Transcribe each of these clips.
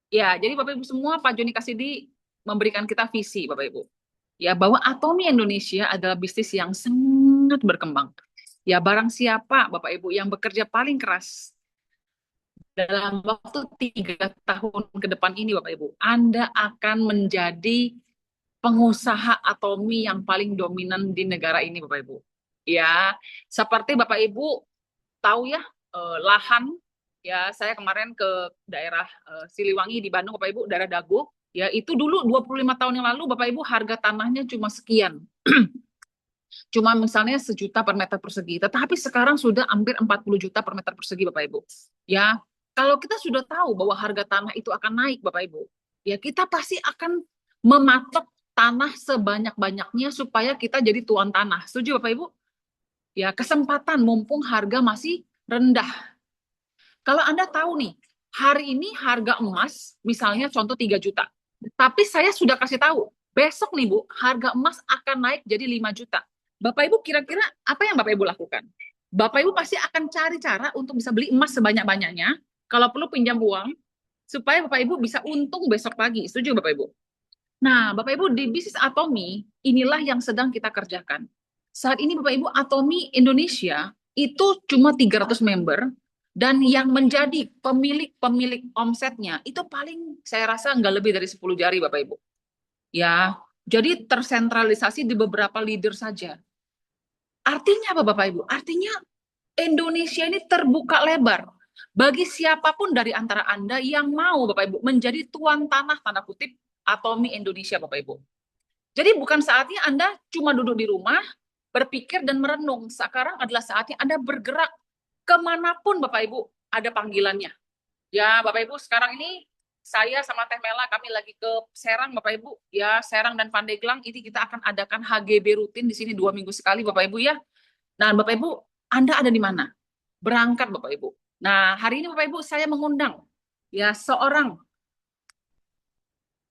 Ya, jadi Bapak Ibu semua, Pak Joni Kasidi memberikan kita visi, Bapak Ibu. Ya, bahwa Atomi Indonesia adalah bisnis yang sangat berkembang. Ya, barang siapa Bapak Ibu yang bekerja paling keras dalam waktu 3 tahun ke depan ini, Bapak Ibu, Anda akan menjadi pengusaha Atomi yang paling dominan di negara ini, Bapak Ibu. Ya, seperti Bapak Ibu tahu ya, lahan, ya saya kemarin ke daerah Siliwangi di Bandung, Bapak Ibu, daerah Dago, ya itu dulu 25 tahun yang lalu, Bapak Ibu, harga tanahnya cuma sekian. Cuma misalnya 1 juta per meter persegi, tetapi sekarang sudah hampir 40 juta per meter persegi, Bapak Ibu. Ya, kalau kita sudah tahu bahwa harga tanah itu akan naik, Bapak Ibu, ya kita pasti akan mematok tanah sebanyak-banyaknya supaya kita jadi tuan tanah. Setuju, Bapak Ibu? Ya, kesempatan mumpung harga masih rendah. Kalau Anda tahu nih, hari ini harga emas misalnya contoh 3 juta. Tapi saya sudah kasih tahu, besok nih Bu, harga emas akan naik jadi 5 juta. Bapak Ibu kira-kira apa yang Bapak Ibu lakukan? Bapak Ibu pasti akan cari cara untuk bisa beli emas sebanyak-banyaknya, kalau perlu pinjam uang, supaya Bapak Ibu bisa untung besok pagi. Setuju Bapak Ibu? Nah, Bapak Ibu, di bisnis Atomi, inilah yang sedang kita kerjakan. Saat ini Bapak Ibu, Atomi Indonesia itu cuma 300 member, dan yang menjadi pemilik-pemilik omsetnya, itu paling saya rasa nggak lebih dari 10 jari Bapak Ibu. Ya, jadi tersentralisasi di beberapa leader saja. Artinya apa Bapak Ibu? Artinya Indonesia ini terbuka lebar bagi siapapun dari antara Anda yang mau Bapak Ibu menjadi tuan tanah tanda kutip Atomi Indonesia Bapak Ibu. Jadi bukan saatnya Anda cuma duduk di rumah, berpikir dan merenung. Sekarang adalah saatnya Anda bergerak kemanapun Bapak Ibu ada panggilannya. Ya Bapak Ibu, sekarang ini saya sama Teh Mela kami lagi ke Serang Bapak Ibu. Ya Serang dan Pandeglang ini kita akan adakan HGB rutin di sini 2 minggu sekali Bapak Ibu ya. Nah Bapak Ibu, Anda ada di mana? Berangkat Bapak Ibu. Nah hari ini Bapak Ibu saya mengundang ya seorang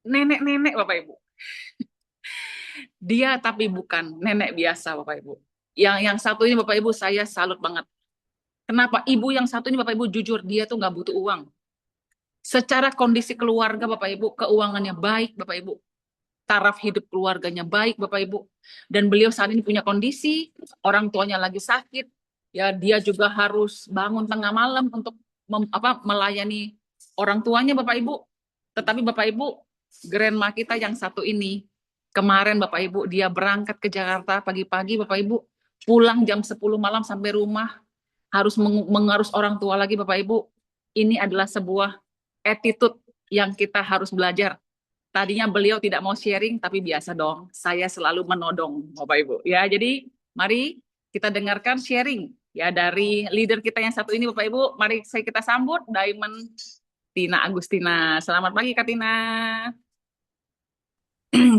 nenek-nenek Bapak Ibu. Dia tapi bukan nenek biasa Bapak Ibu. Yang satu ini Bapak Ibu saya salut banget. Kenapa? Ibu yang satu ini Bapak Ibu jujur dia tuh nggak butuh uang. Secara kondisi keluarga Bapak Ibu keuangannya baik Bapak Ibu. Taraf hidup keluarganya baik Bapak Ibu. Dan beliau saat ini punya kondisi orang tuanya lagi sakit. Ya dia juga harus bangun tengah malam untuk melayani orang tuanya Bapak Ibu. Tetapi Bapak Ibu, grandma kita yang satu ini kemarin Bapak Ibu dia berangkat ke Jakarta pagi-pagi Bapak Ibu, pulang jam 10 malam sampai rumah, harus mengurus orang tua lagi Bapak Ibu. Ini adalah sebuah attitude yang kita harus belajar. Tadinya beliau tidak mau sharing, tapi biasa dong, saya selalu menodong Bapak Ibu. Ya, jadi mari kita dengarkan sharing ya dari leader kita yang satu ini Bapak Ibu. Mari kita sambut Diamond Tina Agustina. Selamat pagi Kak Tina.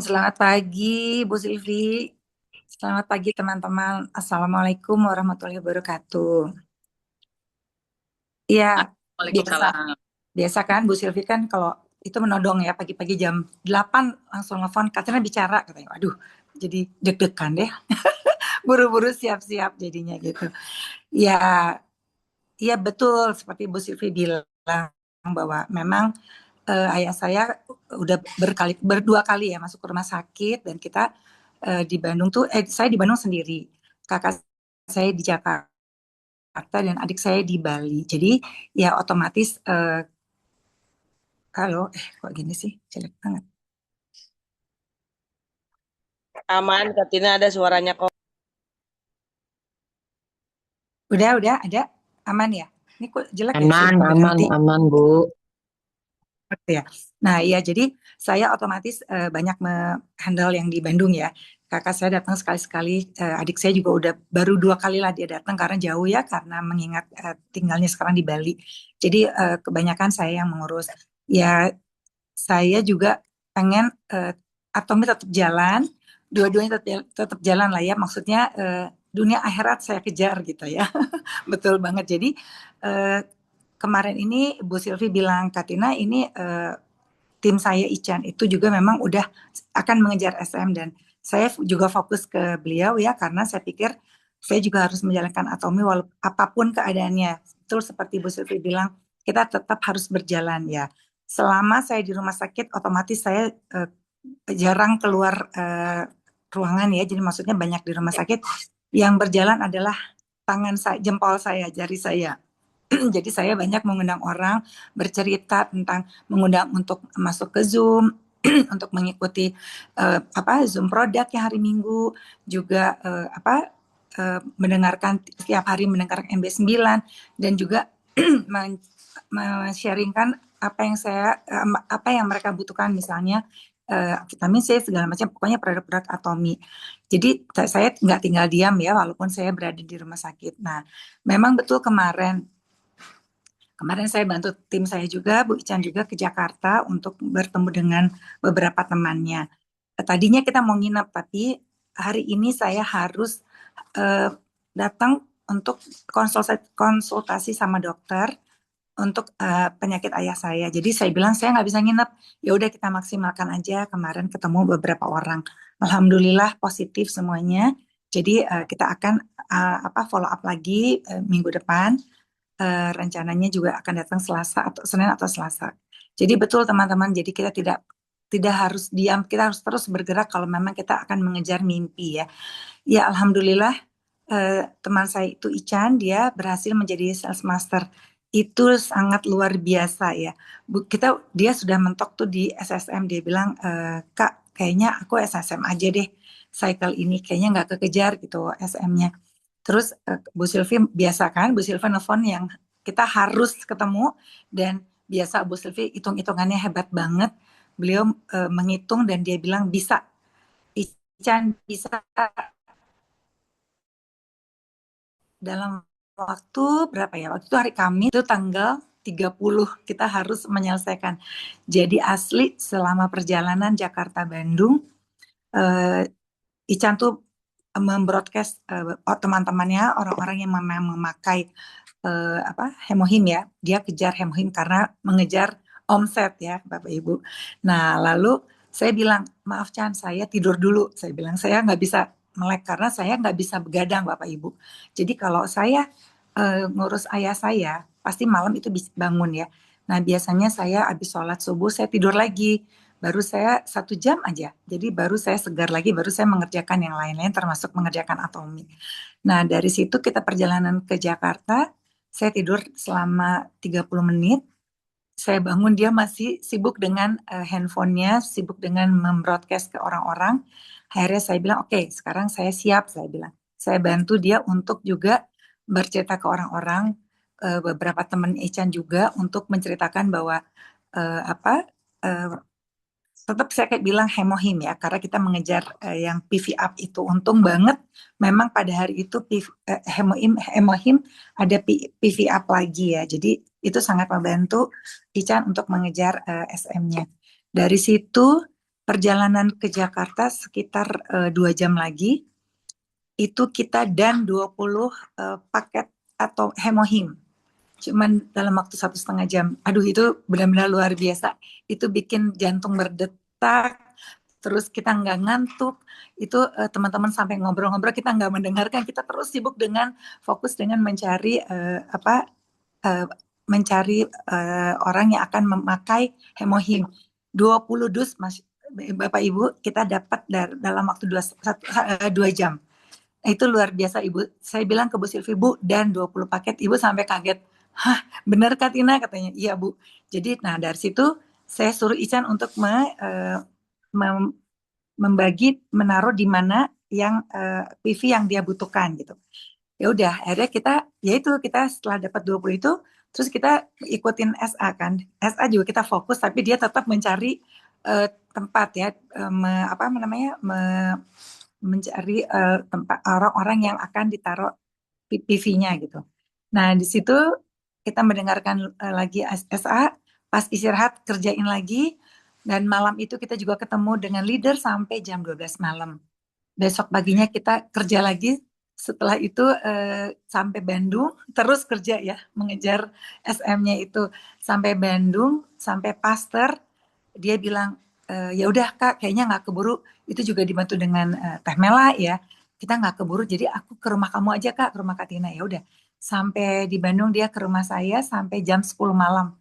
Selamat pagi, Bu Silvi. Selamat pagi, teman-teman. Assalamualaikum warahmatullahi wabarakatuh. Iya, biasa, Waalaikumsalam. biasa kan, Bu Silvi kan kalau itu menodong ya pagi-pagi jam 8 langsung nelfon, katanya bicara, katanya. Waduh, jadi deg-degan deh. Buru-buru siap-siap jadinya gitu. Ya, iya betul seperti Bu Silvi bilang bahwa memang ayah saya udah berdua kali ya masuk ke rumah sakit dan kita di Bandung tuh saya di Bandung sendiri, kakak saya di Jakarta dan adik saya di Bali. Jadi ya otomatis kalau kok gini sih jelek banget. Aman, Katina ada suaranya kok. Udah ada aman ya. Ini kok jelek ya sih Aman, sampai aman, nanti. aman, Bu. Ya. Nah, ya jadi saya otomatis banyak handle yang di Bandung ya. Kakak saya datang sekali-sekali, adik saya juga udah baru 2 kali lah dia datang karena jauh ya, karena mengingat tinggalnya sekarang di Bali. Jadi kebanyakan saya yang mengurus. Ya, saya juga pengen Atomi tetap jalan, dua-duanya tetap jalan lah ya. Maksudnya dunia akhirat saya kejar gitu ya. Betul banget. Jadi kemarin ini Bu Silvi bilang, Katina ini tim saya Ican itu juga memang udah akan mengejar SM dan saya juga fokus ke beliau ya karena saya pikir saya juga harus menjalankan Atomi apapun keadaannya. Betul seperti Bu Silvi bilang, kita tetap harus berjalan ya. selama saya di rumah sakit otomatis saya jarang keluar ruangan ya. Jadi maksudnya banyak di rumah sakit. Yang berjalan adalah tangan saya, jempol saya, jari saya. Jadi saya banyak mengundang orang bercerita tentang mengundang untuk masuk ke Zoom, untuk mengikuti Zoom produk yang hari Minggu, juga mendengarkan setiap hari mendengarkan MB9 dan juga men-sharingkan apa yang mereka butuhkan, misalnya vitamin C segala macam, pokoknya produk-produk Atomi. Jadi saya nggak tinggal diam ya, walaupun saya berada di rumah sakit. Nah, memang betul kemarin saya bantu tim saya juga, Bu Ican juga ke Jakarta untuk bertemu dengan beberapa temannya. Tadinya kita mau nginep, tapi hari ini saya harus datang untuk konsultasi sama dokter untuk penyakit ayah saya. Jadi saya bilang saya nggak bisa nginep. Ya udah kita maksimalkan aja. Kemarin ketemu beberapa orang. Alhamdulillah positif semuanya. Jadi kita akan follow up lagi minggu depan. Rencananya juga akan datang Selasa atau Senin atau Selasa. Jadi betul teman-teman. Jadi kita tidak harus diam. Kita harus terus bergerak kalau memang kita akan mengejar mimpi ya. Ya alhamdulillah teman saya itu Ican, dia berhasil menjadi sales master. Itu sangat luar biasa ya. Dia sudah mentok tuh di SSM. Dia bilang, Kak, kayaknya aku SSM aja deh. Cycle ini kayaknya nggak kekejar gitu SM-nya. Terus Bu Sylvie biasa kan, Bu Sylvie nelfon yang kita harus ketemu, dan biasa Bu Sylvie hitung-hitungannya hebat banget. Beliau menghitung dan dia bilang bisa. Ican bisa dalam waktu berapa ya? Waktu itu hari Kamis itu tanggal 30 kita harus menyelesaikan. Jadi asli selama perjalanan Jakarta-Bandung, Ican tuh membroadcast teman-temannya, orang-orang yang memang memakai hemohim ya. Dia kejar hemohim karena mengejar omset ya, Bapak Ibu. Nah, lalu saya bilang, maaf Chan, saya tidur dulu. Saya bilang, saya nggak bisa melek karena saya nggak bisa begadang, Bapak Ibu. Jadi kalau saya ngurus ayah saya, pasti malam itu bisa bangun ya. Nah, biasanya saya habis sholat subuh, saya tidur lagi. Baru saya 1 jam aja. Jadi baru saya segar lagi, baru saya mengerjakan yang lain-lain termasuk mengerjakan Atomi. Nah, dari situ kita perjalanan ke Jakarta, saya tidur selama 30 menit. Saya bangun, dia masih sibuk dengan handphonenya, sibuk dengan membroadcast ke orang-orang. Akhirnya saya bilang, oke, sekarang saya siap, saya bilang. Saya bantu dia untuk juga bercerita ke orang-orang, beberapa teman Echan juga untuk menceritakan bahwa eh, apa eh, tetap saya kayak bilang hemohim ya, karena kita mengejar yang PV up itu. Untung banget memang pada hari itu hemohim ada PV up lagi ya. Jadi itu sangat membantu Ican untuk mengejar SM-nya. Dari situ perjalanan ke Jakarta sekitar 2 jam lagi, itu kita dan 20 paket atau hemohim. Cuman dalam waktu 1,5 jam. Aduh itu benar-benar luar biasa. Itu bikin jantung berdetak, terus kita nggak ngantuk. Itu teman-teman sampai ngobrol-ngobrol, kita nggak mendengarkan, kita terus sibuk dengan fokus dengan mencari uh, orang yang akan memakai hemohim. 20 dus Mas, Bapak Ibu, kita dapat dalam waktu 2 jam. Itu luar biasa Ibu. Saya bilang ke Bu Silvi, Bu, dan 20 paket. Ibu sampai kaget. Hah, benar Kak Tina? Katanya, iya Bu. Jadi, nah dari situ saya suruh Ican untuk membagi, menaruh di mana yang PV yang dia butuhkan gitu. Ya udah, akhirnya kita setelah dapat 20 itu, terus kita ikutin SA kan. SA juga kita fokus, tapi dia tetap mencari tempat ya, mencari tempat orang-orang yang akan ditaruh PV-nya gitu. Nah, di situ kita mendengarkan lagi SA, pas istirahat kerjain lagi, dan malam itu kita juga ketemu dengan leader sampai jam 12 malam. Besok paginya kita kerja lagi, setelah itu sampai Bandung, terus kerja ya, mengejar SM-nya itu sampai Bandung, sampai Pasteur. Dia bilang, ya udah Kak, kayaknya nggak keburu. Itu juga dibantu dengan Teh Mela ya. Kita nggak keburu, jadi aku ke rumah kamu aja Kak, ke rumah Kak Tina. Ya udah, sampai di Bandung dia ke rumah saya sampai jam 10 malam.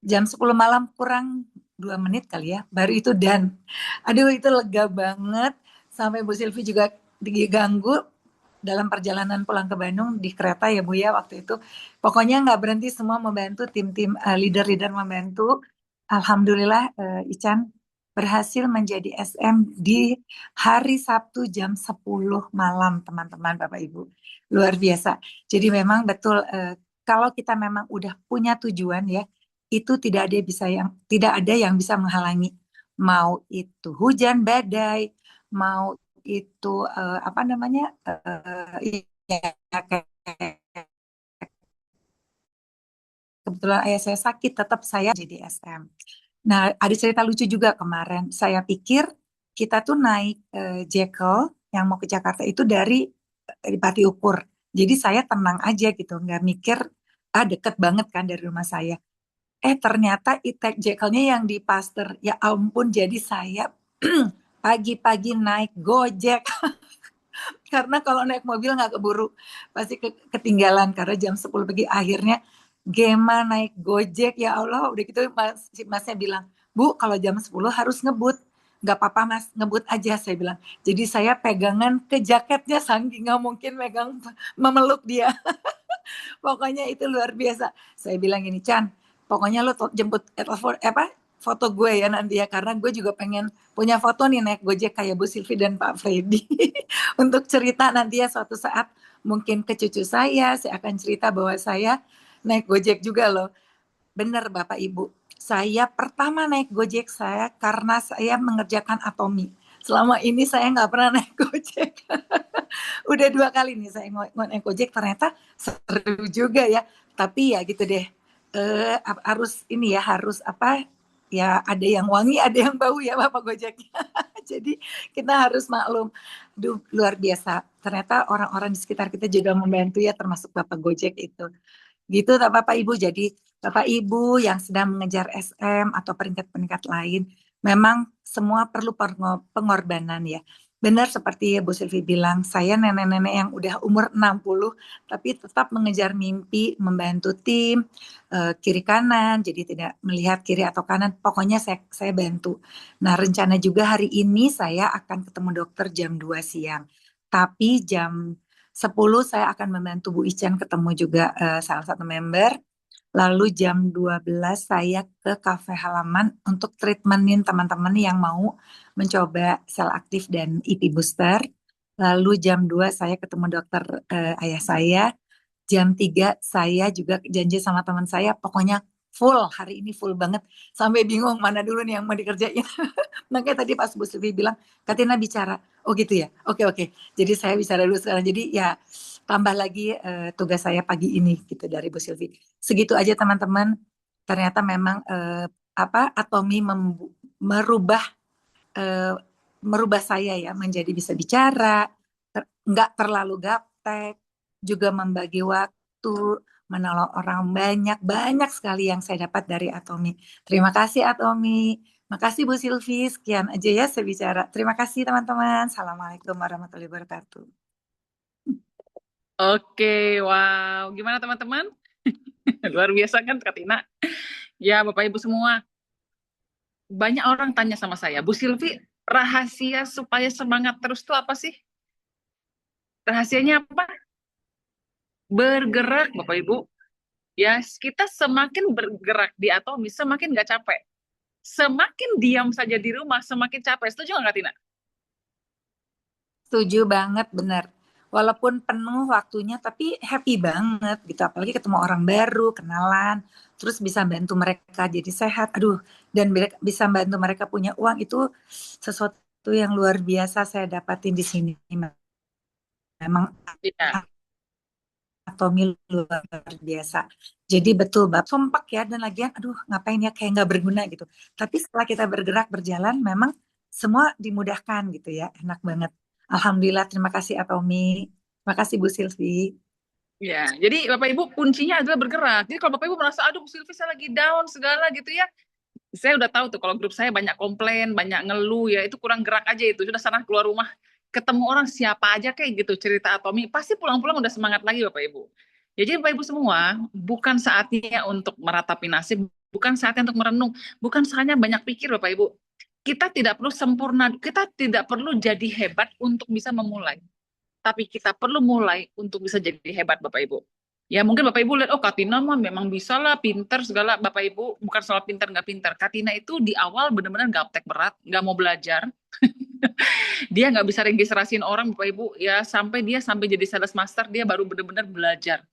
jam 10 malam kurang 2 menit kali ya, baru itu dan aduh itu lega banget, sampai Bu Silvi juga diganggu dalam perjalanan pulang ke Bandung di kereta ya Bu ya waktu itu. Pokoknya nggak berhenti semua membantu tim-tim leader-leader membantu. Alhamdulillah Ican berhasil menjadi SM di hari Sabtu jam 10 malam teman-teman Bapak Ibu. Luar biasa. Jadi memang betul kalau kita memang udah punya tujuan ya, itu tidak ada yang bisa menghalangi. Mau itu hujan badai, mau itu apa namanya ya, kayak kebetulan ayah saya sakit, tetap saya jadi SM. Nah, ada cerita lucu juga kemarin. Saya pikir kita tuh naik Jekyll yang mau ke Jakarta itu dari Pati Ukur. Jadi saya tenang aja gitu, nggak mikir deket banget kan dari rumah saya. Ternyata itek Jekyllnya yang di Pasteur. Ya ampun, jadi saya pagi-pagi naik Gojek. Karena kalau naik mobil nggak keburu, pasti ketinggalan karena jam 10 pagi akhirnya Gema naik Gojek, ya Allah udah gitu si masnya bilang, Bu kalau jam 10 harus ngebut, nggak apa-apa mas ngebut aja saya bilang. Jadi saya pegangan ke jaketnya saking nggak mungkin memeluk dia. Pokoknya itu luar biasa. Saya bilang gini, Chan, pokoknya lo jemput telepon foto gue ya nanti ya, karena gue juga pengen punya foto nih naik Gojek kayak Bu Silvi dan Pak Freddy. Untuk cerita nanti ya suatu saat mungkin ke cucu saya akan cerita bahwa saya naik Gojek juga loh. Bener Bapak Ibu, saya pertama naik Gojek saya karena saya mengerjakan atomi. Selama ini saya nggak pernah naik Gojek. Udah 2 kali nih saya naik Gojek, ternyata seru juga ya. Tapi ya gitu deh, harus ini ya, harus apa ya, ada yang wangi, ada yang bau ya Bapak Gojeknya. Jadi kita harus maklum. Duh, luar biasa. Ternyata orang-orang di sekitar kita juga membantu ya, termasuk Bapak Gojek itu. Gitu tak Bapak Ibu. Jadi Bapak Ibu yang sedang mengejar SM atau peringkat-peringkat lain, memang semua perlu pengorbanan ya. Benar seperti Bu Silvi bilang, saya nenek-nenek yang udah umur 60, tapi tetap mengejar mimpi, membantu tim, kiri kanan, jadi tidak melihat kiri atau kanan, pokoknya saya bantu. Nah rencana juga hari ini saya akan ketemu dokter jam 2 siang, tapi jam 10 saya akan membantu Bu Ican ketemu juga salah satu member. Lalu jam 12 saya ke kafe halaman untuk treatmentin teman-teman yang mau mencoba sel aktif dan IP booster. Lalu jam 2 saya ketemu dokter ayah saya. Jam 3 saya juga janji sama teman saya, pokoknya full, hari ini full banget. Sampai bingung mana dulu nih yang mau dikerjain. Makanya tadi pas Bu Silvi bilang, Katina bicara. Oh gitu ya, oke oke. Jadi saya bicara dulu sekarang. Jadi ya tambah lagi tugas saya pagi ini gitu dari Bu Silvi. Segitu aja teman-teman. Ternyata memang Atomi merubah eh, merubah saya ya menjadi bisa bicara, nggak terlalu gaptek, juga membagi waktu, menolong orang banyak, banyak sekali yang saya dapat dari Atomi. Terima kasih Atomi. Makasih Bu Silvi, sekian aja ya saya bicara. Terima kasih teman-teman. Assalamualaikum warahmatullahi wabarakatuh. Oke, wow. Gimana teman-teman? Luar biasa kan Kak Tina? Ya, Bapak Ibu semua. Banyak orang tanya sama saya, Bu Silvi, rahasia supaya semangat terus itu apa sih? Rahasianya apa? Bergerak, Bapak Ibu. Ya, kita semakin bergerak di Atomi, semakin nggak capek. Semakin diam saja di rumah, semakin capek. Setuju nggak, Kak Tina? Setuju banget, benar. Walaupun penuh waktunya, tapi happy banget gitu. Apalagi ketemu orang baru, kenalan, terus bisa bantu mereka jadi sehat. Aduh, dan bisa bantu mereka punya uang itu sesuatu yang luar biasa saya dapatin di sini. Memang Iya. Atomi luar biasa. Jadi betul, Bab. Sompak ya, dan lagian, aduh ngapain ya, kayak nggak berguna gitu. Tapi setelah kita bergerak, berjalan, memang semua dimudahkan gitu ya, enak banget. Alhamdulillah, terima kasih Atomi. Terima kasih Bu Silvi. Ya, jadi Bapak Ibu kuncinya adalah bergerak. Jadi kalau Bapak Ibu merasa, aduh Silvi saya lagi down segala gitu ya, saya udah tahu tuh kalau grup saya banyak komplain, banyak ngeluh ya, itu kurang gerak aja itu. Sudah sana keluar rumah, ketemu orang siapa aja kayak gitu cerita Atomi, pasti pulang-pulang udah semangat lagi Bapak Ibu. Ya, jadi Bapak Ibu semua, bukan saatnya untuk meratapi nasib, Bukan saatnya untuk merenung, bukan saatnya banyak pikir Bapak Ibu. Kita tidak perlu sempurna, kita tidak perlu jadi hebat untuk bisa memulai. Tapi kita perlu mulai untuk bisa jadi hebat Bapak Ibu. Ya mungkin Bapak Ibu lihat, oh Katina mah memang bisa lah, pinter segala. Bapak Ibu bukan soal pinter nggak pinter. Katina itu di awal benar-benar gaptek berat, nggak mau belajar. Dia nggak bisa registrasiin orang Bapak Ibu. Ya sampai jadi sales master, dia baru benar-benar belajar.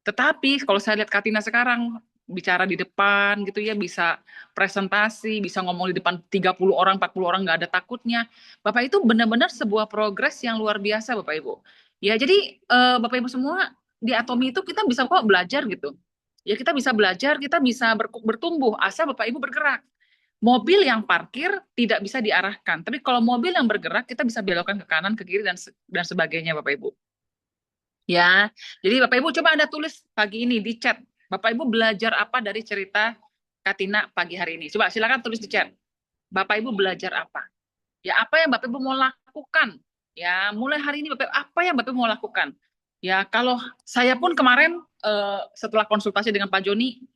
Tetapi kalau saya lihat Katina sekarang, bicara di depan gitu ya, bisa presentasi, bisa ngomong di depan 30 orang, 40 orang, nggak ada takutnya. Bapak itu benar-benar sebuah progres yang luar biasa Bapak Ibu. Ya jadi Bapak Ibu semua, di Atomi itu kita bisa kok belajar gitu. Ya kita bisa belajar, kita bisa bertumbuh, asal Bapak Ibu bergerak. Mobil yang parkir tidak bisa diarahkan, tapi kalau mobil yang bergerak, kita bisa belokkan ke kanan, ke kiri, dan sebagainya Bapak Ibu. Ya, jadi Bapak Ibu coba Anda tulis pagi ini di chat. Bapak Ibu belajar apa dari cerita Katina pagi hari ini? Coba silakan tulis di chat. Bapak Ibu belajar apa? Ya, apa yang Bapak Ibu mau lakukan? Ya, mulai hari ini Bapak Ibu, apa yang Bapak Ibu mau lakukan? Ya, kalau saya pun kemarin setelah konsultasi dengan Pak Joni,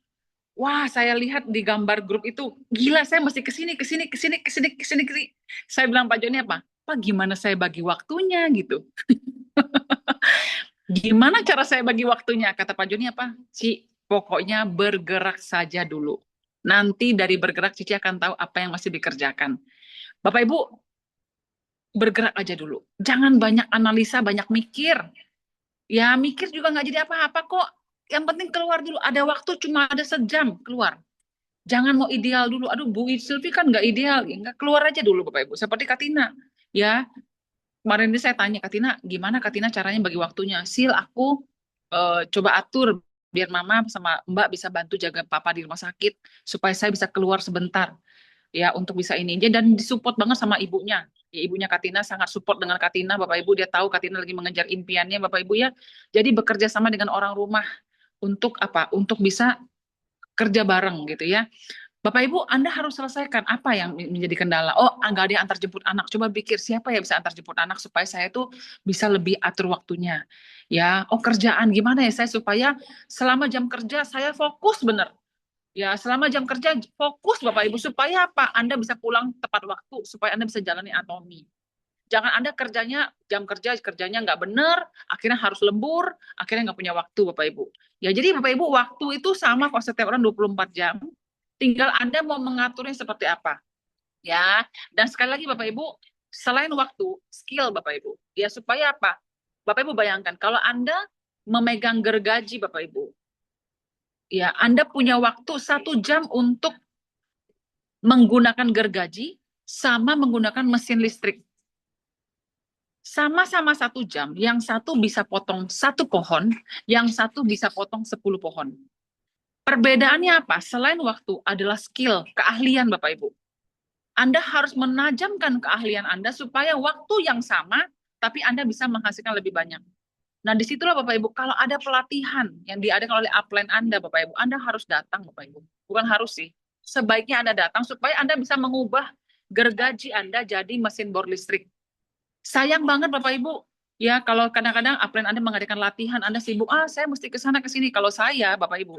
wah, saya lihat di gambar grup itu, gila saya mesti kesini, kesini, kesini, kesini, kesini, kesini. Saya bilang Pak Joni apa? Pak, gimana saya bagi waktunya gitu? Gimana cara saya bagi waktunya? Kata Pak Joni apa? Pokoknya bergerak saja dulu. Nanti dari bergerak Cici akan tahu apa yang masih dikerjakan. Bapak Ibu, bergerak aja dulu. Jangan banyak analisa, banyak mikir. Ya mikir juga nggak jadi apa-apa kok. Yang penting keluar dulu. Ada waktu cuma ada sejam keluar. Jangan mau ideal dulu. Aduh, Bu Sylvie kan nggak ideal. Ya, nggak keluar aja dulu Bapak Ibu. Seperti Katina. Ya, kemarin ini saya tanya Katina, gimana Katina caranya bagi waktunya? Sil, aku coba atur biar Mama sama Mbak bisa bantu jaga Papa di rumah sakit supaya saya bisa keluar sebentar ya untuk bisa ini. Dan disupport banget sama ibunya. Ya, ibunya Katina sangat support dengan Katina, Bapak Ibu. Dia tahu Katina lagi mengejar impiannya, Bapak Ibu ya. Jadi bekerja sama dengan orang rumah untuk apa? Untuk bisa kerja bareng gitu ya. Bapak Ibu, Anda harus selesaikan apa yang menjadi kendala. Oh, nggak ada yang antar jemput anak. Coba pikir siapa yang bisa antar jemput anak supaya saya tuh bisa lebih atur waktunya. Ya, oh kerjaan gimana ya saya supaya selama jam kerja saya fokus bener. Ya, selama jam kerja fokus Bapak Ibu supaya apa? Anda bisa pulang tepat waktu supaya Anda bisa jalani Atomi. Jangan Anda kerjanya nggak bener, akhirnya harus lembur, akhirnya nggak punya waktu Bapak Ibu. Ya, jadi Bapak Ibu waktu itu sama kok setiap orang 24 jam. Tinggal Anda mau mengaturnya seperti apa. Ya, dan sekali lagi Bapak Ibu, selain waktu, skill Bapak Ibu. Ya, supaya apa? Bapak Ibu bayangkan, kalau Anda memegang gergaji Bapak Ibu, ya Anda punya waktu 1 jam untuk menggunakan gergaji sama menggunakan mesin listrik. Sama-sama 1 jam, yang satu bisa potong 1 pohon, yang satu bisa potong 10 pohon. Perbedaannya apa? Selain waktu adalah skill, keahlian Bapak Ibu. Anda harus menajamkan keahlian Anda supaya waktu yang sama, tapi Anda bisa menghasilkan lebih banyak. Nah, disitulah Bapak Ibu, kalau ada pelatihan yang diadakan oleh upline Anda, Bapak Ibu, Anda harus datang, Bapak Ibu. Bukan harus sih, sebaiknya Anda datang supaya Anda bisa mengubah gergaji Anda jadi mesin bor listrik. Sayang banget Bapak Ibu, ya kalau kadang-kadang upline Anda mengadakan latihan, Anda sibuk, saya mesti ke sana ke sini. Kalau saya, Bapak Ibu,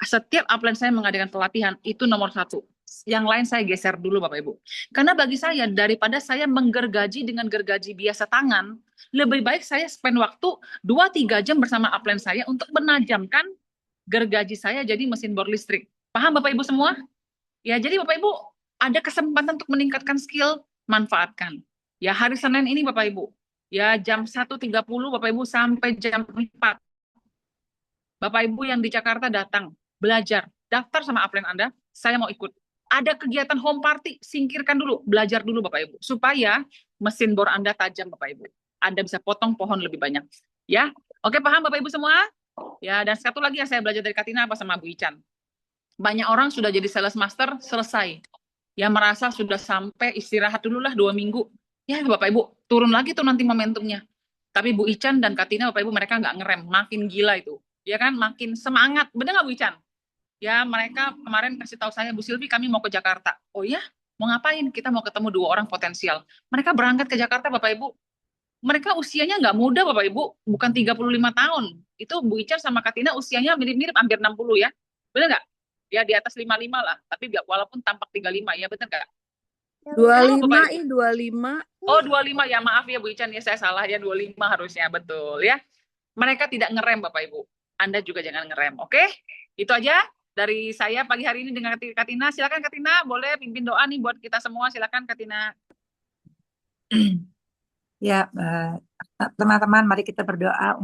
setiap upline saya mengadakan pelatihan, itu nomor 1. Yang lain saya geser dulu Bapak Ibu. Karena bagi saya, daripada saya menggergaji dengan gergaji biasa tangan, lebih baik saya spend waktu 2-3 jam bersama upline saya untuk menajamkan gergaji saya jadi mesin bor listrik. Paham Bapak Ibu semua? Ya, jadi Bapak Ibu ada kesempatan untuk meningkatkan skill, manfaatkan. Ya, hari Senin ini Bapak Ibu, ya jam 1.30 Bapak Ibu sampai jam 4. Bapak Ibu yang di Jakarta datang, belajar, daftar sama upline Anda, saya mau ikut. Ada kegiatan home party, singkirkan dulu, belajar dulu Bapak Ibu, supaya mesin bor Anda tajam Bapak Ibu. Anda bisa potong pohon lebih banyak. Ya, oke paham Bapak Ibu semua? Ya, dan satu lagi yang saya belajar dari Katina apa sama Bu Ican. Banyak orang sudah jadi sales master, selesai. Ya merasa sudah sampai istirahat dulu lah 2 minggu. Ya Bapak Ibu, turun lagi tuh nanti momentumnya. Tapi Bu Ican dan Katina Bapak Ibu mereka nggak ngerem, makin gila itu. Ya kan, makin semangat. Bener nggak Bu Ican? Ya mereka kemarin kasih tahu saya, Bu Silvi kami mau ke Jakarta. Oh ya, mau ngapain? Kita mau ketemu 2 orang potensial. Mereka berangkat ke Jakarta Bapak Ibu. Mereka usianya nggak muda Bapak Ibu, bukan 35 tahun. Itu Bu Ican sama Katina usianya mirip-mirip, hampir 60 ya. Bener nggak? Ya di atas 55 lah, tapi walaupun tampak 35, ya benar nggak? 25 Bapak Ibu. 25. Oh 25 ya, maaf ya Bu Ican ya, saya salah ya, 25 harusnya, betul ya. Mereka tidak ngerem Bapak Ibu. Anda juga jangan ngerem, oke? Itu aja dari saya pagi hari ini dengan Katina. Silakan Katina, boleh pimpin doa nih buat kita semua. Silakan Katina. Ya, teman-teman, mari kita berdoa